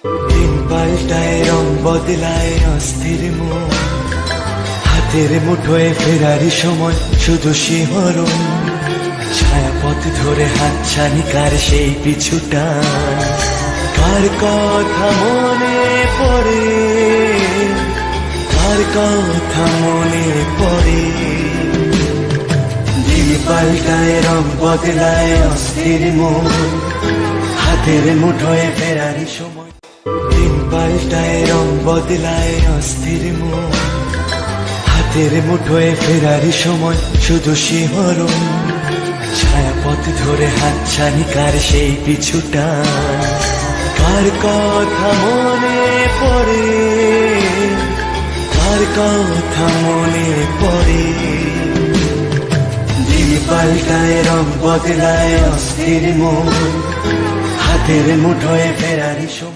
দিন পাল্টায় রং বদলায় অস্থির মন, হাতের মুঠোয় ফেরারি সময় শুধু শিহরণ, ছায়াপথ ধরে হাতছানি কার সেই পিছুটা, কার কথা মনে পড়ে, কার কথা মনে পড়ে। দিন পাল্টায় রং বদলায় অস্থির মন, হাতের মুঠোয় ফেরারি সময়। দিন পাল্টায় রং বদলায় অস্থির মন, হাতের মুঠোয় ফেরারি সময় শুধু শিহরণ, ছায়াপথ ধরে হাতছানি কার সেই পিছুটা, কার কথা মনে পড়ে, কার কথা মনে পড়ে। দিন পাল্টায় রং বদলায় অস্থির মন, হাতের মুঠোয় ফেরারি সময়।